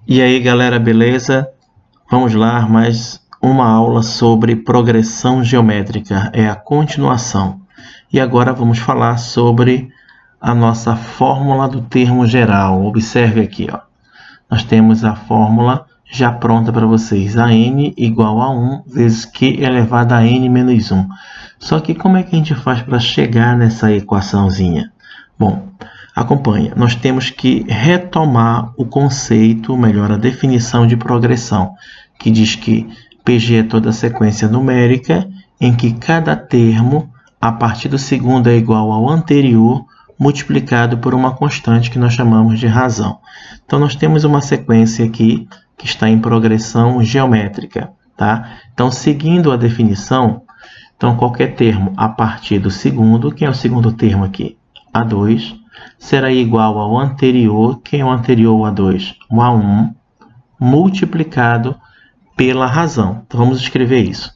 E aí galera, beleza? Vamos lá, mais uma aula sobre progressão geométrica, é a continuação. E agora vamos falar sobre a nossa fórmula do termo geral. Observe aqui, ó. Nós temos a fórmula já pronta para vocês, a n igual a 1 vezes q elevado a n menos 1. Só que como é que a gente faz para chegar nessa equaçãozinha? Bom, acompanha, nós temos que retomar o conceito, ou melhor, a definição de progressão, que diz que PG é toda sequência numérica em que cada termo, a partir do segundo, é igual ao anterior, multiplicado por uma constante que nós chamamos de razão. Então, nós temos uma sequência aqui que está em progressão geométrica, tá? Então, seguindo a definição, então, qualquer termo a partir do segundo, quem é o segundo termo aqui? A2, será igual ao anterior, quem é o anterior ao A2? O A1, multiplicado pela razão. Então, vamos escrever isso.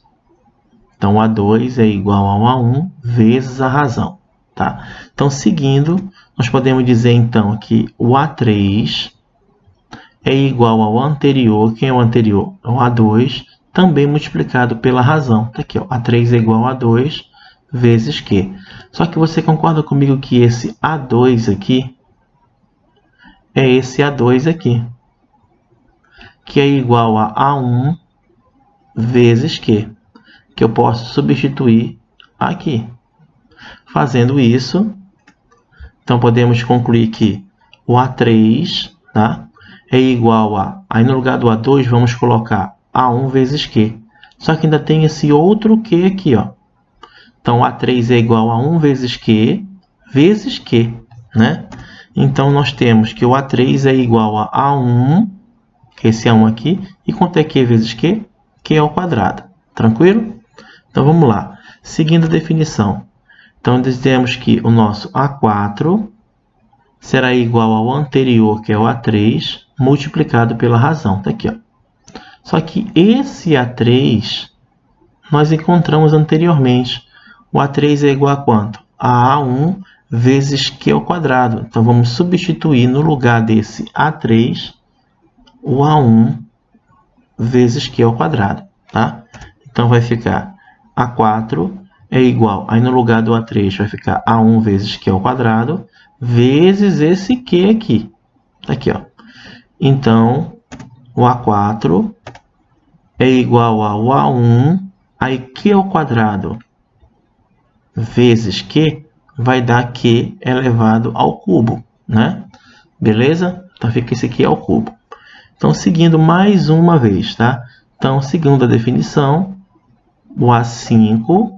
Então, o A2 é igual ao A1 vezes a razão. Tá? Então, seguindo, nós podemos dizer, então, que o A3 é igual ao anterior. Quem é o anterior? O A2, também multiplicado pela razão. Tá aqui, ó. A3 é igual a 2 vezes Q. Só que você concorda comigo que esse A2 aqui é esse A2 aqui, que é igual a A1 vezes Q, que eu posso substituir aqui. Fazendo isso, então podemos concluir que o A3, tá, é igual a... Aí no lugar do A2 vamos colocar A1 vezes Q. Só que ainda tem esse outro Q aqui, ó. Então, A3 é igual a 1 vezes Q, né? Então, nós temos que o A3 é igual a A1, que esse A1 aqui, e quanto é Q vezes Q? Q ao quadrado. Tranquilo? Então, vamos lá. Seguindo a definição. Então, dizemos que o nosso A4 será igual ao anterior, que é o A3, multiplicado pela razão. Está aqui, ó. Só que esse A3 nós encontramos anteriormente. O A3 é igual a quanto? A A1 vezes Q ao quadrado. Então, vamos substituir no lugar desse A3, o A1 vezes Q ao quadrado. Tá? Então, vai ficar A4 é igual, aí no lugar do A3 vai ficar A1 vezes Q ao quadrado, vezes esse Q aqui. Tá aqui, ó. Então, o A4 é igual ao A1, aí Q ao quadrado vezes Q vai dar Q elevado ao cubo, né? Beleza? Então, fica esse aqui ao cubo. Então, seguindo mais uma vez, tá? Então, segundo a definição, o A5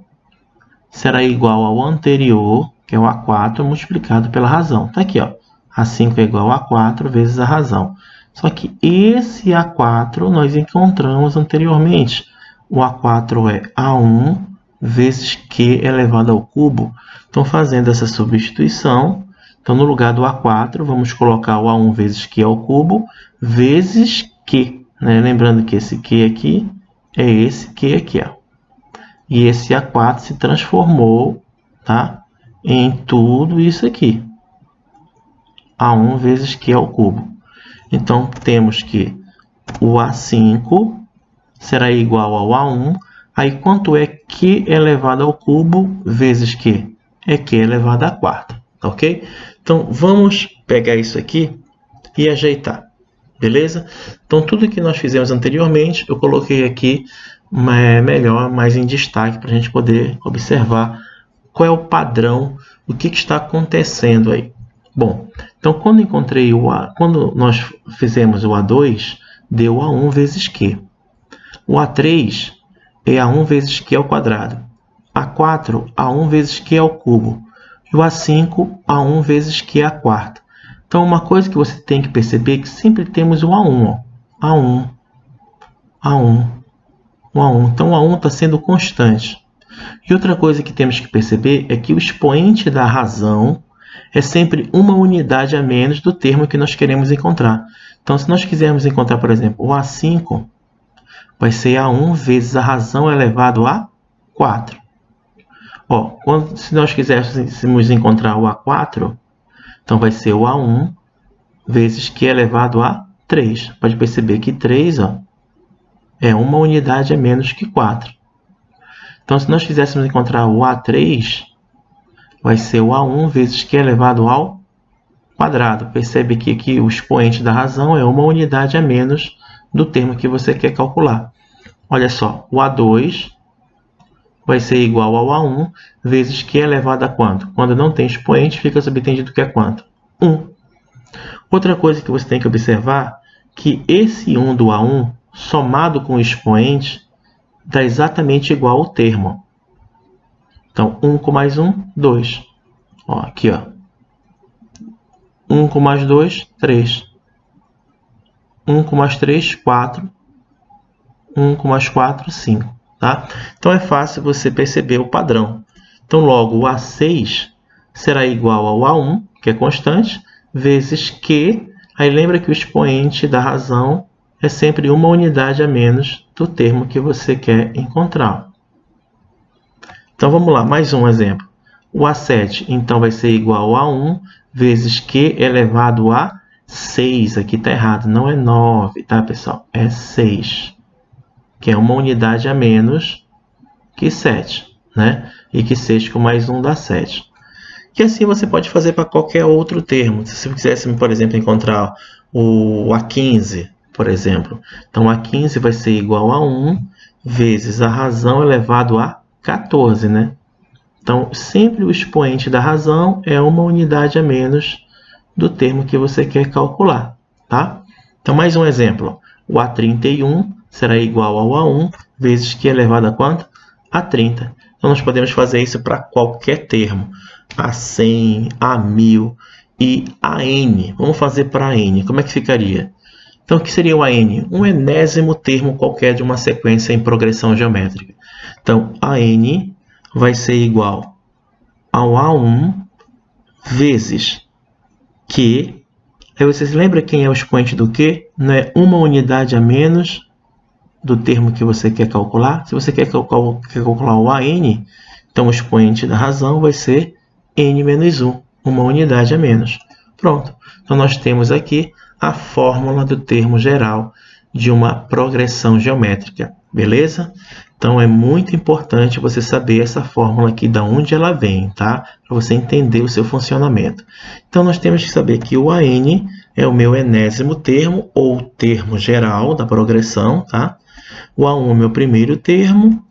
será igual ao anterior, que é o A4, multiplicado pela razão. Tá aqui, ó. A5 é igual a 4 vezes a razão. Só que esse A4 nós encontramos anteriormente. O A4 é A1 vezes Q elevado ao cubo. Então, fazendo essa substituição, então, no lugar do A4, vamos colocar o A1 vezes Q ao cubo, vezes Q. Né? Lembrando que esse Q aqui é esse Q aqui, ó. E esse A4 se transformou, tá, em tudo isso aqui. A1 vezes Q ao cubo. Então, temos que o A5 será igual ao A1. Aí, quanto é Q elevado ao cubo vezes Q? É Q elevado à quarta, ok? Então, vamos pegar isso aqui e ajeitar, beleza? Então, tudo que nós fizemos anteriormente, eu coloquei aqui melhor, mais em destaque, para a gente poder observar qual é o padrão, o que está acontecendo aí. Bom, então, quando encontrei quando nós fizemos o A2, deu A1 vezes Q. O A3 é A1 vezes Q ao quadrado. A4, A1 vezes Q ao cubo. E o A5, A1 vezes Q à quarta. Então, uma coisa que você tem que perceber é que sempre temos o A1. Ó. A1, A1, o A1. Então, o A1 está sendo constante. E outra coisa que temos que perceber é que o expoente da razão é sempre uma unidade a menos do termo que nós queremos encontrar. Então, se nós quisermos encontrar, por exemplo, o A5, vai ser A1 vezes a razão elevado a 4. Ó, se nós quiséssemos encontrar o A4, então vai ser o A1 vezes Q elevado a 3. Pode perceber que 3 ó, é uma unidade a menos que 4. Então, se nós quiséssemos encontrar o A3, vai ser o A1 vezes Q elevado ao quadrado. Percebe que aqui o expoente da razão é uma unidade a menos do termo que você quer calcular. Olha só, o A2 vai ser igual ao A1 vezes Q elevado a quanto? Quando não tem expoente, fica subentendido que é quanto? 1. Outra coisa que você tem que observar, que esse 1 do A1, somado com o expoente, dá exatamente igual ao termo. Então, 1 com mais 1, 2. Ó, aqui, ó. 1 com mais 2, 3. 1 com mais 3, 4. 1 com mais 4, 5. Tá? Então, é fácil você perceber o padrão. Então, logo, o A6 será igual ao A1, que é constante, vezes Q. Aí, lembra que o expoente da razão é sempre uma unidade a menos do termo que você quer encontrar. Então, vamos lá, mais um exemplo. O A7, então, vai ser igual a 1 vezes Q elevado a 6. Aqui está errado, não é 9, tá, pessoal? É 6, que é uma unidade a menos que 7, né? E que 6 com mais 1 dá 7. E assim você pode fazer para qualquer outro termo. Se você quisesse, por exemplo, encontrar o A15, por exemplo. Então, A15 vai ser igual a 1 vezes a razão elevado a 14, né? Então, sempre o expoente da razão é uma unidade a menos do termo que você quer calcular, tá? Então, mais um exemplo. O A31 será igual ao A1 vezes Q elevado a quanto? A 30. Então, nós podemos fazer isso para qualquer termo. A100, A1000 e AN. Vamos fazer para AN. Como é que ficaria? Então, o que seria o AN? Um enésimo termo qualquer de uma sequência em progressão geométrica. Então, AN vai ser igual ao A1 vezes Q. Aí vocês lembram quem é o expoente do Q? Não é uma unidade a menos do termo que você quer calcular? Se você quer calcular o AN, então o expoente da razão vai ser N menos 1, uma unidade a menos. Pronto. Então, nós temos aqui a fórmula do termo geral de uma progressão geométrica. Beleza? Então, é muito importante você saber essa fórmula aqui, de onde ela vem, tá? Para você entender o seu funcionamento. Então, nós temos que saber que o AN é o meu enésimo termo, ou termo geral da progressão, tá? O A1 é o meu primeiro termo,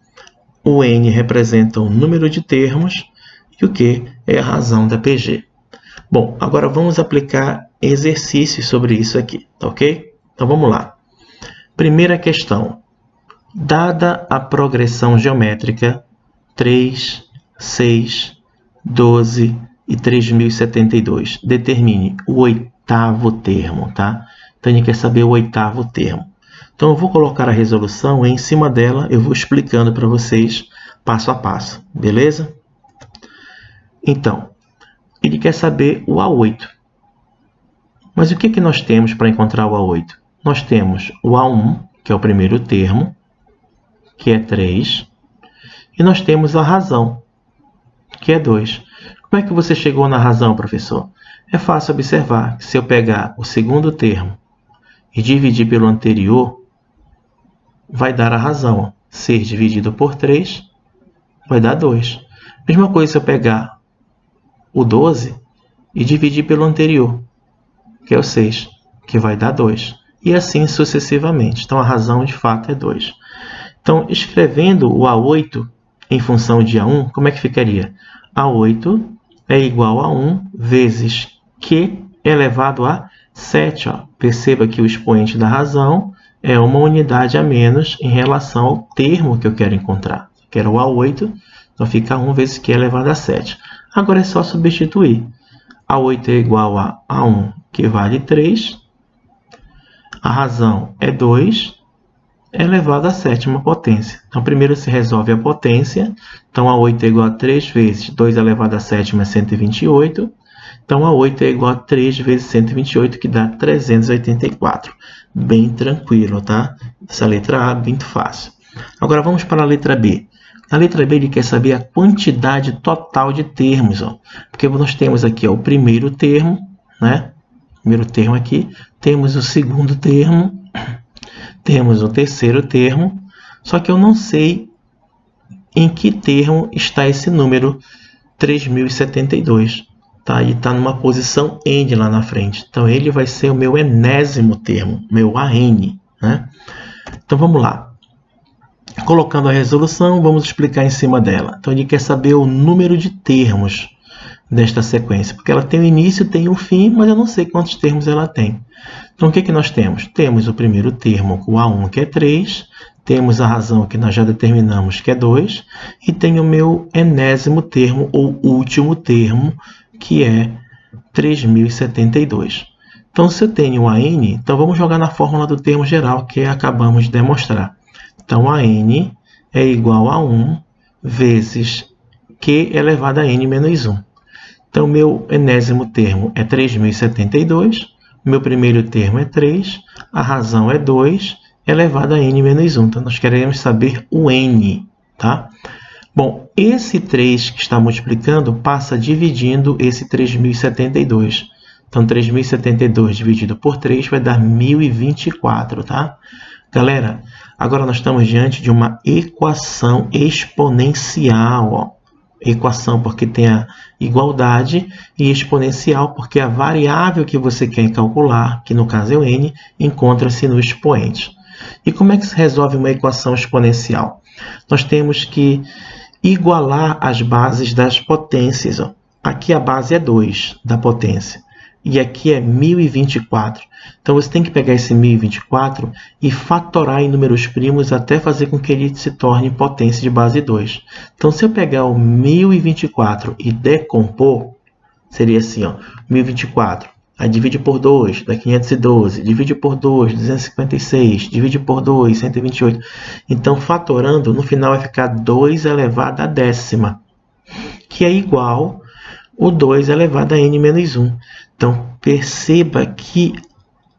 o N representa o número de termos, e o Q é a razão da PG. Bom, agora vamos aplicar exercícios sobre isso aqui, tá ok? Então, vamos lá. Primeira questão. Dada a progressão geométrica 3, 6, 12 e 3072, determine o oitavo termo, tá? Então, a gente quer saber o oitavo termo. Então, eu vou colocar a resolução e em cima dela eu vou explicando para vocês passo a passo, beleza? Então, ele quer saber o A8. Mas o que nós temos para encontrar o A8? Nós temos o A1, que é o primeiro termo, que é 3, e nós temos a razão, que é 2. Como é que você chegou na razão, professor? É fácil observar que se eu pegar o segundo termo e dividir pelo anterior, vai dar a razão. 6 dividido por 3 vai dar 2. Mesma coisa se eu pegar o 12 e dividir pelo anterior, que é o 6, que vai dar 2. E assim sucessivamente. Então, a razão, de fato, é 2. Então, escrevendo o A8 em função de A1, como é que ficaria? A8 é igual a 1 vezes Q elevado a 7. Ó. Perceba que o expoente da razão é uma unidade a menos em relação ao termo que eu quero encontrar. Eu quero o A8, então fica 1 vezes Q elevado a 7. Agora é só substituir. A8 é igual a A1, que vale 3. A razão é 2. Elevado à sétima potência. Então, primeiro se resolve a potência. Então, A8 é igual a 3 vezes 2 elevado à sétima é 128. Então, A8 é igual a 3 vezes 128, que dá 384. Bem tranquilo, tá? Essa letra A, muito fácil. Agora, vamos para a letra B. Na letra B, ele quer saber a quantidade total de termos. Ó. Porque nós temos aqui ó, o primeiro termo, né? primeiro termo aqui, temos o segundo termo, temos o terceiro termo, só que eu não sei em que termo está esse número 3072. Tá? E está numa posição N lá na frente. Então, ele vai ser o meu enésimo termo, meu AN. Né? Então, vamos lá. Colocando a resolução, vamos explicar em cima dela. Então, ele quer saber o número de termos desta sequência, porque ela tem o início, tem o fim, mas eu não sei quantos termos ela tem. Então, o que nós temos? Temos o primeiro termo, o A1, que é 3, temos a razão que nós já determinamos, que é 2, e tem o meu enésimo termo, ou último termo, que é 3072. Então, se eu tenho AN, então vamos jogar na fórmula do termo geral, que acabamos de demonstrar. Então, AN é igual a 1 vezes Q elevado a N menos 1. Então, meu enésimo termo é 3072, meu primeiro termo é 3, a razão é 2, elevado a N menos 1. Então, nós queremos saber o N, tá? Bom, esse 3 que está multiplicando passa dividindo esse 3072. Então, 3072 dividido por 3 vai dar 1024, tá? Galera, agora nós estamos diante de uma equação exponencial, ó. Equação porque tem a igualdade e exponencial porque a variável que você quer calcular, que no caso é o n, encontra-se no expoente. E como é que se resolve uma equação exponencial? Nós temos que igualar as bases das potências. Ó. Aqui a base é 2 da potência e aqui é 1024. Então, você tem que pegar esse 1024 e fatorar em números primos até fazer com que ele se torne potência de base 2. Então, se eu pegar o 1024 e decompor, seria assim, ó, 1024, aí divide por 2, dá 512, divide por 2, 256, divide por 2, 128. Então, fatorando, no final vai ficar 2 elevado à décima, que é igual o 2 elevado a n menos 1. Então, perceba que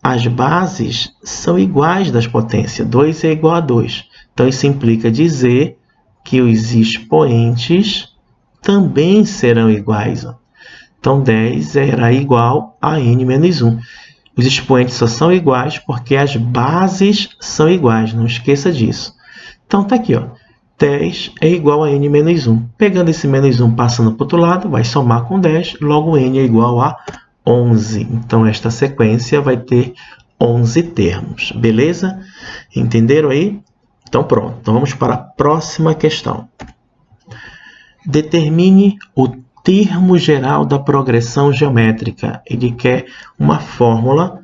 as bases são iguais das potências. 2 é igual a 2. Então, isso implica dizer que os expoentes também serão iguais. Ó. Então, 10 será igual a n menos 1. Os expoentes só são iguais porque as bases são iguais. Não esqueça disso. Então, está aqui. Ó. 10 é igual a n menos 1. Pegando esse menos 1 passando para o outro lado, vai somar com 10. Logo, n é igual a 11. Então, esta sequência vai ter 11 termos. Beleza? Entenderam aí? Então, pronto. Então, vamos para a próxima questão. Determine o termo geral da progressão geométrica. Ele quer uma fórmula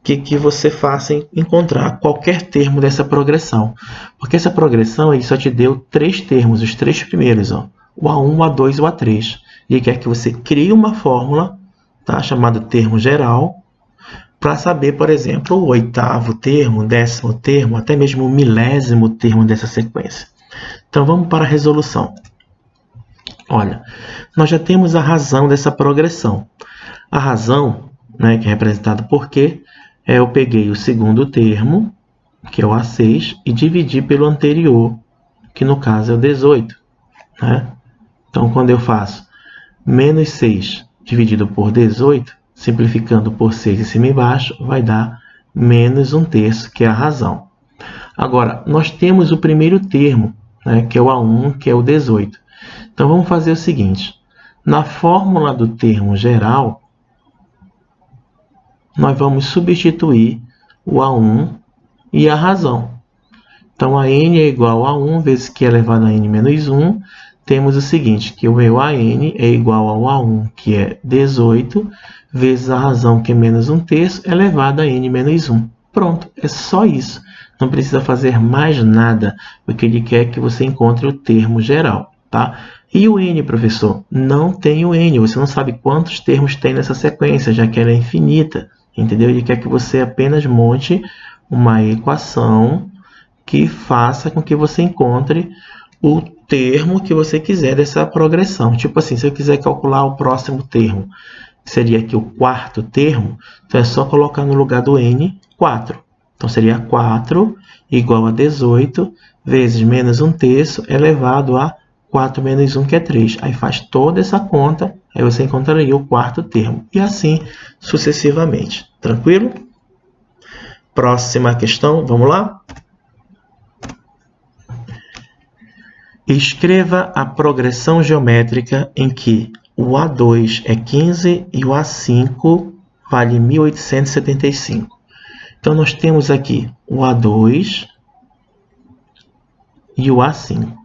que você faça encontrar qualquer termo dessa progressão. Porque essa progressão ele só te deu 3 termos, os 3 primeiros. Ó, o A1, o A2 e o A3. Ele quer que você crie uma fórmula, tá, chamada termo geral, para saber, por exemplo, o 8º termo, o 10º termo, até mesmo o 1000º termo dessa sequência. Então, vamos para a resolução. Olha, nós já temos a razão dessa progressão. A razão, né, que é representada por Q, eu peguei o segundo termo, que é o A6, e dividi pelo anterior, que no caso é o 18. Né? Então, quando eu faço menos 6 dividido por 18, simplificando por 6 em cima e embaixo, vai dar menos 1/3, que é a razão. Agora, nós temos o primeiro termo, né, que é o A1, que é o 18. Então, vamos fazer o seguinte. Na fórmula do termo geral, nós vamos substituir o A1 e a razão. Então, a n é igual a 1 vezes Q elevado a n menos 1. Temos o seguinte, que o meu AN é igual ao A1, que é 18, vezes a razão, que é menos 1/3, elevado a n menos 1. Pronto, é só isso. Não precisa fazer mais nada, porque ele quer que você encontre o termo geral. Tá? E o n, professor? Não tem o n. Você não sabe quantos termos tem nessa sequência, já que ela é infinita. Entendeu? Ele quer que você apenas monte uma equação que faça com que você encontre o termo que você quiser dessa progressão. Tipo assim, se eu quiser calcular o próximo termo, que seria aqui o 4º termo, então é só colocar no lugar do n 4. Então seria 4 igual a 18 vezes menos 1/3 elevado a 4 menos 1, que é 3. Aí faz toda essa conta, aí você encontraria o quarto termo. E assim sucessivamente. Tranquilo? Próxima questão, vamos lá? Escreva a progressão geométrica em que o A2 é 15 e o A5 vale 1875. Então, nós temos aqui o A2 e o A5.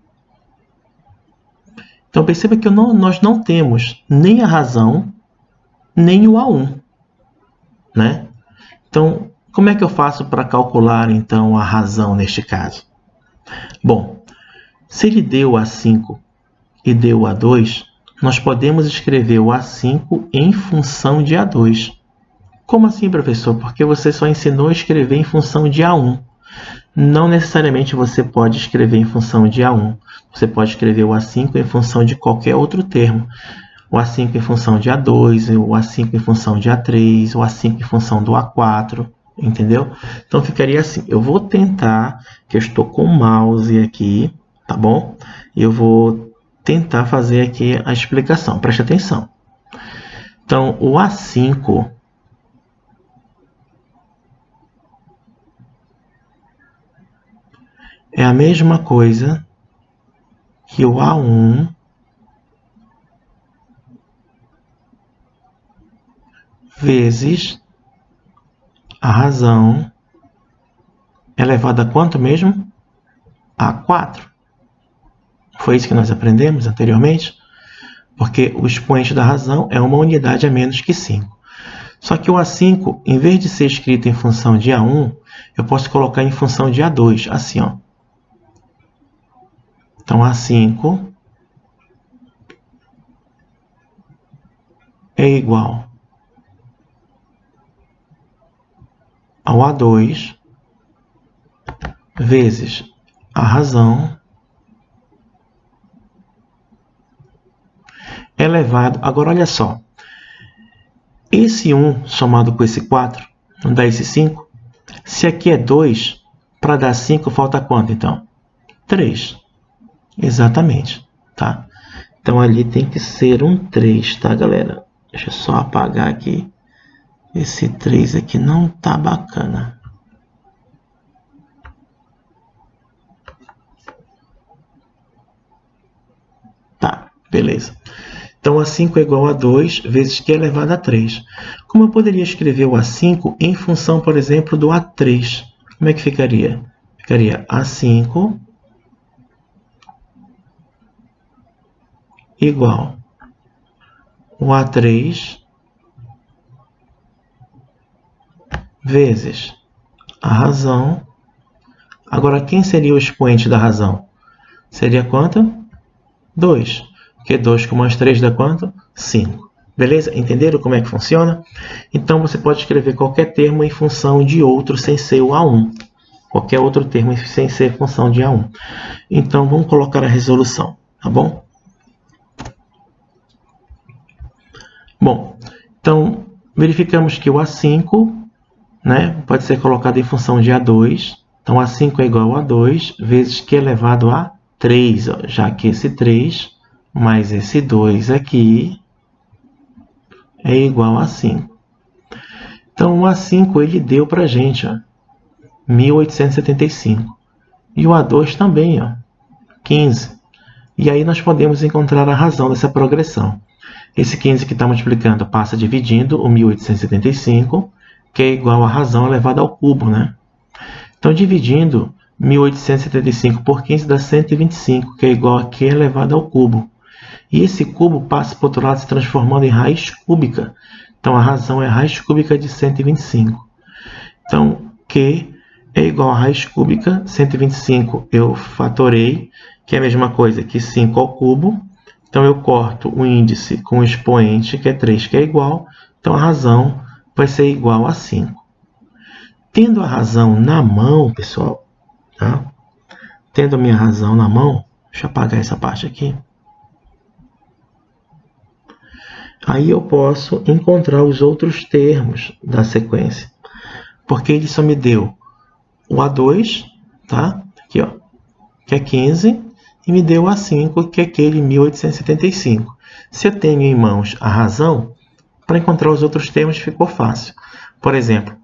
Então, perceba que nós não temos nem a razão, nem o A1. Né? Então, como é que eu faço para calcular, então, a razão neste caso? Bom, se ele deu o A5 e deu o A2, nós podemos escrever o A5 em função de A2. Como assim, professor? Porque você só ensinou a escrever em função de A1. Não necessariamente você pode escrever em função de A1. Você pode escrever o A5 em função de qualquer outro termo. O A5 em função de A2, o A5 em função de A3, o A5 em função do A4, entendeu? Então ficaria assim. Eu vou tentar, que eu estou com o mouse aqui, tá bom? Eu vou tentar fazer aqui a explicação. Preste atenção. Então, o A5 é a mesma coisa que o A1 vezes a razão elevada a quanto mesmo? A 4. Foi isso que nós aprendemos anteriormente? Porque o expoente da razão é uma unidade a menos que 5. Só que o A5, em vez de ser escrito em função de A1, eu posso colocar em função de A2, assim, ó. Então, A5 é igual ao A2 vezes a razão elevado. Agora, olha só. Esse 1 somado com esse 4 não dá esse 5? Se aqui é 2, para dar 5 falta quanto, então? 3. Exatamente, tá? Então, ali tem que ser um 3, tá, galera? Deixa eu só apagar aqui. Esse 3 aqui não tá bacana. Tá, beleza. Então, A5 é igual a 2 vezes Q elevado a 3. Como eu poderia escrever o A5 em função, por exemplo, do A3? Como é que ficaria? Ficaria A5 igual o A3 vezes a razão. Agora, quem seria o expoente da razão? Seria quanto? 2. Porque 2 com mais 3 dá quanto? 5. Beleza? Entenderam como é que funciona? Então, você pode escrever qualquer termo em função de outro sem ser o A1. Qualquer outro termo sem ser função de A1. Então, vamos colocar a resolução, tá bom? Bom, então, verificamos que o A5, né, pode ser colocado em função de A2. Então, A5 é igual a 2 vezes Q elevado a 3, ó, já que esse 3 mais esse 2 aqui é igual a 5. Então, o A5 ele deu para a gente, ó, 1875. E o A2 também, ó, 15. E aí nós podemos encontrar a razão dessa progressão. Esse 15 que está multiplicando passa dividindo o 1875, que é igual a razão elevada ao cubo, né? Então, dividindo 1875 por 15 dá 125, que é igual a Q elevado ao cubo. E esse cubo passa para o outro lado se transformando em raiz cúbica. Então, a razão é a raiz cúbica de 125. Então, Q é igual a raiz cúbica, 125 eu fatorei, que é a mesma coisa que 5 ao cubo. Então, eu corto o índice com o expoente, que é 3, que é igual. Então, a razão vai ser igual a 5. Tendo a razão na mão, pessoal, tá? Tendo a minha razão na mão, deixa eu apagar essa parte aqui. Aí eu posso encontrar os outros termos da sequência. Porque ele só me deu o A2, tá? Aqui, ó, que é 15. e me deu A5, que é aquele 1875. Se eu tenho em mãos a razão, para encontrar os outros termos ficou fácil. Por exemplo,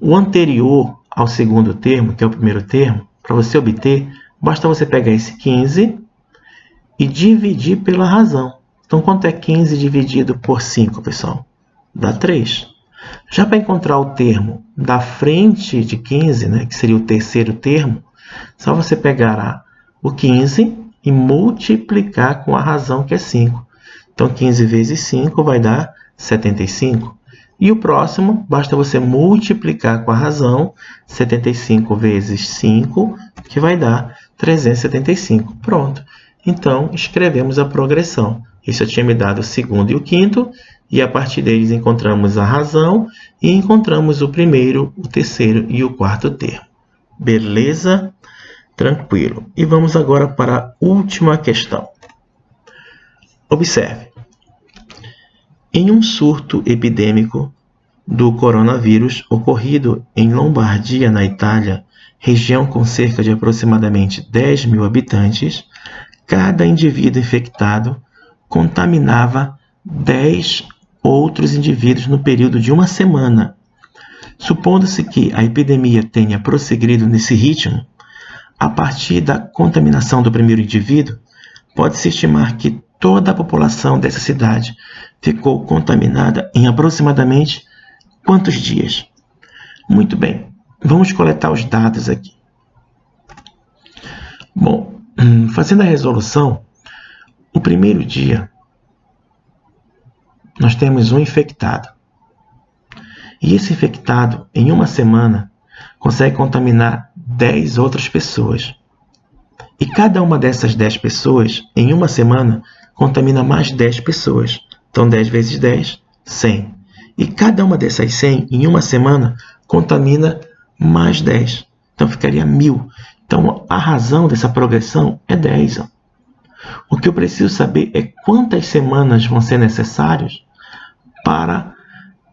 o anterior ao segundo termo, que é o primeiro termo, para você obter, basta você pegar esse 15 e dividir pela razão. Então, quanto é 15 dividido por 5, pessoal? Dá 3. Já para encontrar o termo da frente de 15, né, que seria o terceiro termo, só você pegar o 15 e multiplicar com a razão, que é 5. Então, 15 vezes 5 vai dar 75. E o próximo, basta você multiplicar com a razão, 75 vezes 5, que vai dar 375. Pronto. Então, escrevemos a progressão. Isso eu tinha me dado o segundo e o quinto, e a partir deles encontramos a razão e encontramos o primeiro, o terceiro e o quarto termo. Beleza? Tranquilo. E vamos agora para a última questão. Observe. Em um surto epidêmico do coronavírus ocorrido em Lombardia, na Itália, região com cerca de aproximadamente 10 mil habitantes, cada indivíduo infectado contaminava 10 outros indivíduos no período de uma semana. Supondo-se que a epidemia tenha prosseguido nesse ritmo, a partir da contaminação do primeiro indivíduo, pode-se estimar que toda a população dessa cidade ficou contaminada em aproximadamente quantos dias? Muito bem, vamos coletar os dados aqui. Bom, fazendo a resolução, o primeiro dia, nós temos um infectado. E esse infectado, em uma semana, consegue contaminar 10 outras pessoas. E cada uma dessas 10 pessoas, em uma semana, contamina mais 10 pessoas. Então, 10 vezes 10, 100. E cada uma dessas 100, em uma semana, contamina mais 10. Então, ficaria 1000. Então, a razão dessa progressão é 10. O que eu preciso saber é quantas semanas vão ser necessárias para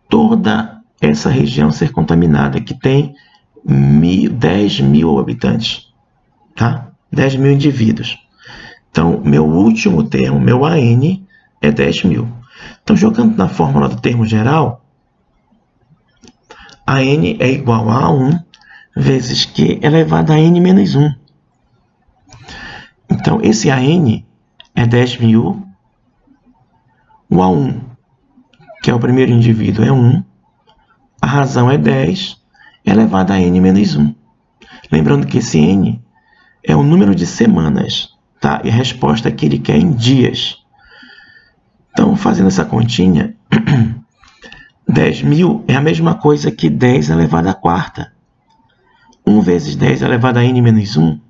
toda essa região ser contaminada, que tem 10 mil habitantes, tá? 10 mil indivíduos. Então, meu último termo, meu AN, é 10 mil. Então, jogando na fórmula do termo geral, AN é igual a A1 vezes Q elevado a N menos 1. Então, esse AN é 10 mil. O A1, que é o primeiro indivíduo, é 1. A razão é 10, elevado a N menos 1. Lembrando que esse N é o número de semanas, tá? E a resposta que ele quer em dias. Então, fazendo essa continha, 10 mil é a mesma coisa que 10 elevado à quarta. 1 vezes 10 elevado a N menos 1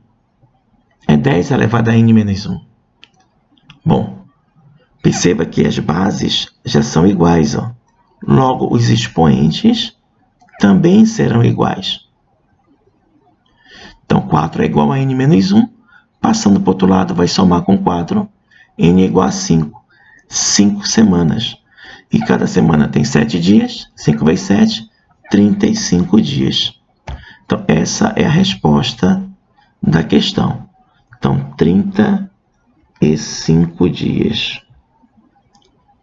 é 10 elevado a N menos 1. Bom, perceba que as bases já são iguais, ó. Logo, os expoentes também serão iguais. Então, 4 é igual a N menos 1. Passando para o outro lado, vai somar com 4. N é igual a 5. 5 semanas. E cada semana tem 7 dias. 5 vezes 7, 35 dias. Então, essa é a resposta da questão. Então, 35 dias.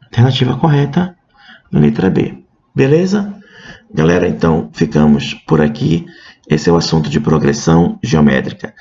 Alternativa correta, letra B. Beleza? Galera, então, ficamos por aqui. Esse é o assunto de progressão geométrica.